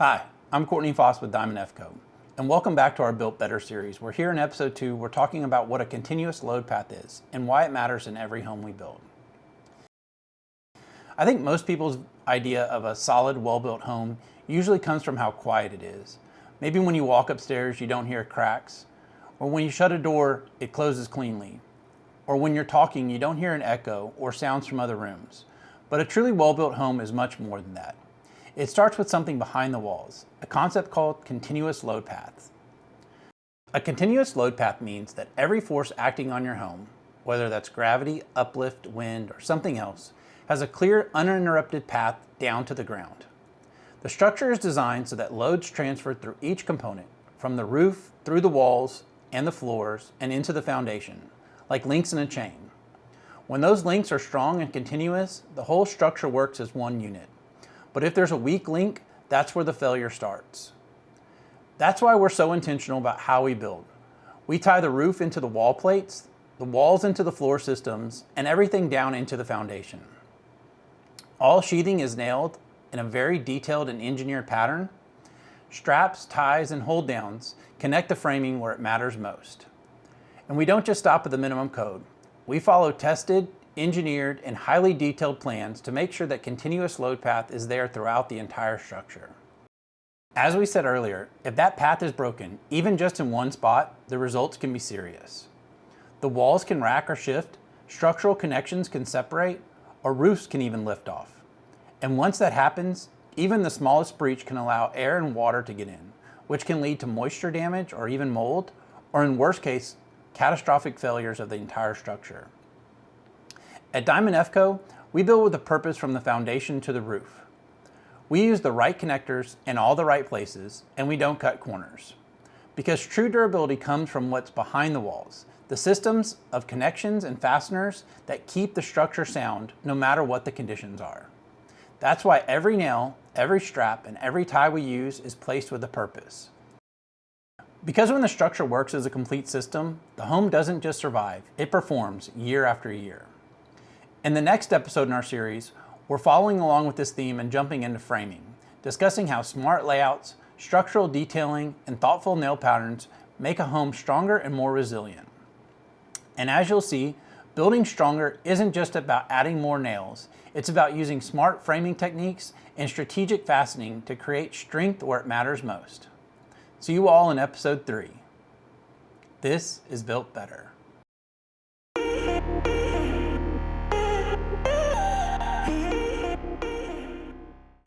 Hi, I'm Courtney Foss with Diamond F.Co. and welcome back to our Built Better series. We're here in episode 2, we're talking about what a continuous load path is and why it matters in every home we build. I think most people's idea of a solid, well-built home usually comes from how quiet it is. Maybe when you walk upstairs, you don't hear cracks, or when you shut a door, it closes cleanly, or when you're talking, you don't hear an echo or sounds from other rooms. But a truly well-built home is much more than that. It starts with something behind the walls, a concept called continuous load paths. A continuous load path means that every force acting on your home, whether that's gravity, uplift, wind, or something else, has a clear, uninterrupted path down to the ground. The structure is designed so that loads transfer through each component, from the roof, through the walls, and the floors, and into the foundation, like links in a chain. When those links are strong and continuous, the whole structure works as one unit. But if there's a weak link, that's where the failure starts. That's why we're so intentional about how we build. We tie the roof into the wall plates, the walls into the floor systems, and everything down into the foundation. All sheathing is nailed in a very detailed and engineered pattern. Straps, ties, and hold downs connect the framing where it matters most. And we don't just stop at the minimum code. We follow tested, engineered, and highly detailed plans to make sure that continuous load path is there throughout the entire structure. As we said earlier, if that path is broken, even just in one spot, the results can be serious. The walls can rack or shift, structural connections can separate, or roofs can even lift off. And once that happens, even the smallest breach can allow air and water to get in, which can lead to moisture damage or even mold, or in worst case, catastrophic failures of the entire structure. At Diamond F.Co., we build with a purpose from the foundation to the roof. We use the right connectors in all the right places, and we don't cut corners. Because true durability comes from what's behind the walls, the systems of connections and fasteners that keep the structure sound no matter what the conditions are. That's why every nail, every strap, and every tie we use is placed with a purpose. Because when the structure works as a complete system, the home doesn't just survive, it performs year after year. In the next episode in our series, we're following along with this theme and jumping into framing, discussing how smart layouts, structural detailing, and thoughtful nail patterns make a home stronger and more resilient. And as you'll see, building stronger isn't just about adding more nails, it's about using smart framing techniques and strategic fastening to create strength where it matters most. See you all in episode 3. This is Built Better.